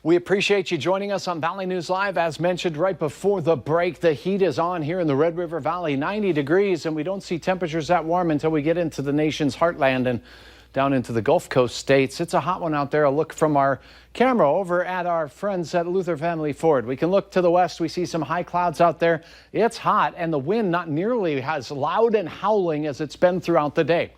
We appreciate you joining us on Valley News Live. As mentioned right before the break, the heat is on here in the Red River Valley, 90 degrees, and we don't see temperatures that warm until we get into the nation's heartland and down into the Gulf Coast states. It's a hot one out there. A look from our camera over at our friends at Luther Family Ford. We can look to the west. We see some high clouds out there. It's hot, and the wind not nearly as loud and howling as it's been throughout the day.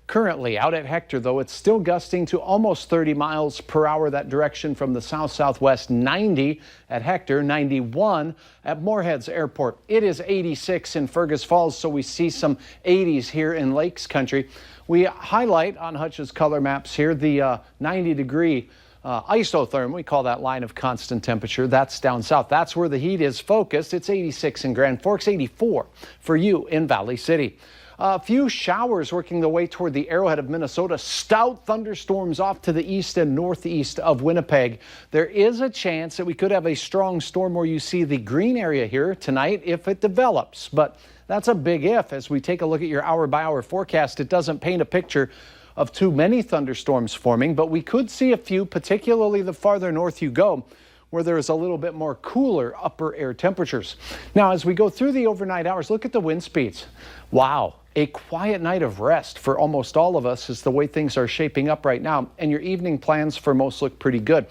Currently out at Hector, though, it's still gusting to almost 30 miles per hour that direction from the south-southwest. 90 at Hector, 91 at Moorheads Airport. It is 86 in Fergus Falls, so we see some 80s here in Lakes Country. We highlight on Hutch's color maps here the 90-degree isotherm. We call that line of constant temperature. That's down south. That's where the heat is focused. It's 86 in Grand Forks, 84 for you in Valley City. A few showers working their way toward the Arrowhead of Minnesota. Stout thunderstorms off to the east and northeast of Winnipeg. There is a chance that we could have a strong storm where you see the green area here tonight if it develops. But that's a big if. As we take a look at your hour-by-hour forecast, it doesn't paint a picture of too many thunderstorms forming, but we could see a few, particularly the farther north you go, where there is a little bit more cooler upper air temperatures. Now, as we go through the overnight hours, look at the wind speeds. Wow, a quiet night of rest for almost all of us is the way things are shaping up right now, and your evening plans for most look pretty good.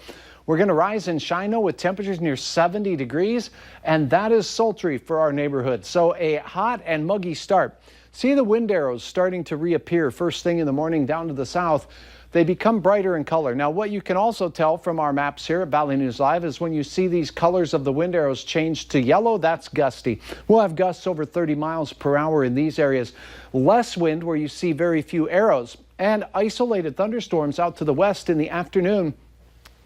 We're going to rise in Shino with temperatures near 70 degrees, and that is sultry for our neighborhood. So a hot and muggy start. See the wind arrows starting to reappear first thing in the morning down to the south. They become brighter in color. Now, what you can also tell from our maps here at Valley News Live is when you see these colors of the wind arrows change to yellow, that's gusty. We'll have gusts over 30 miles per hour in these areas. Less wind where you see very few arrows, and isolated thunderstorms out to the west in the afternoon.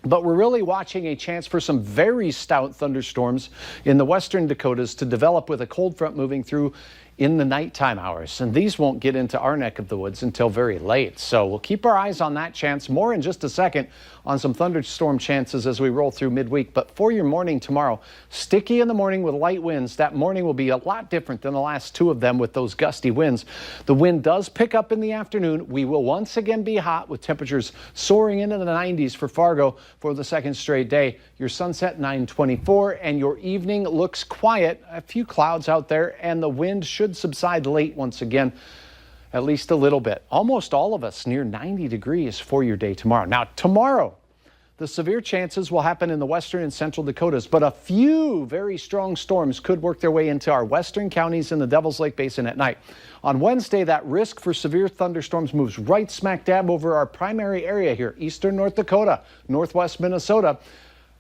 But we're really watching a chance for some very stout thunderstorms in the western Dakotas to develop with a cold front moving through in the nighttime hours. And these won't get into our neck of the woods until very late. So we'll keep our eyes on that chance. More in just a second on some thunderstorm chances as we roll through midweek. But for your morning tomorrow, sticky in the morning with light winds. That morning will be a lot different than the last two of them with those gusty winds. The wind does pick up in the afternoon. We will once again be hot with temperatures soaring into the 90s for Fargo for the second straight day. Your sunset 9:24 and your evening looks quiet. A few clouds out there, and the wind should subside late once again, at least a little bit. Almost all of us near 90 degrees for your day tomorrow. Now, tomorrow, the severe chances will happen in the western and central Dakotas, but a few very strong storms could work their way into our western counties in the Devil's Lake Basin at night. On Wednesday, that risk for severe thunderstorms moves right smack dab over our primary area here, eastern North Dakota, northwest Minnesota.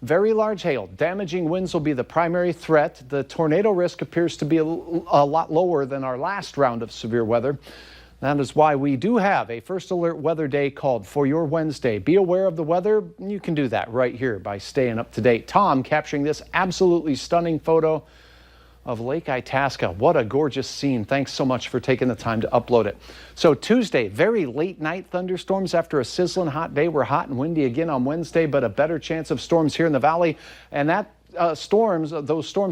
Very large hail, damaging winds will be the primary threat. The tornado risk appears to be a lot lower than our last round of severe weather. That is why we do have a first alert weather day called for your Wednesday. Be aware of the weather. You can do that right here by staying up to date. Tom capturing this absolutely stunning photo of Lake Itasca. What a gorgeous scene. Thanks so much for taking the time to upload it. So Tuesday, very late night thunderstorms after a sizzling hot day. We're hot and windy again on Wednesday, but a better chance of storms here in the valley. And that those storms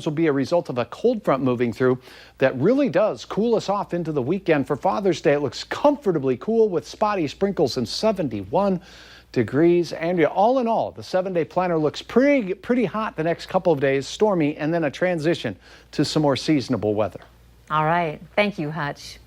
will be a result of a cold front moving through that really does cool us off into the weekend. For Father's Day, it looks comfortably cool with spotty sprinkles and 71 degrees. Andrea, all in all, the 7-day planner looks pretty hot the next couple of days, stormy, and then a transition to some more seasonable weather. All right. Thank you, Hutch.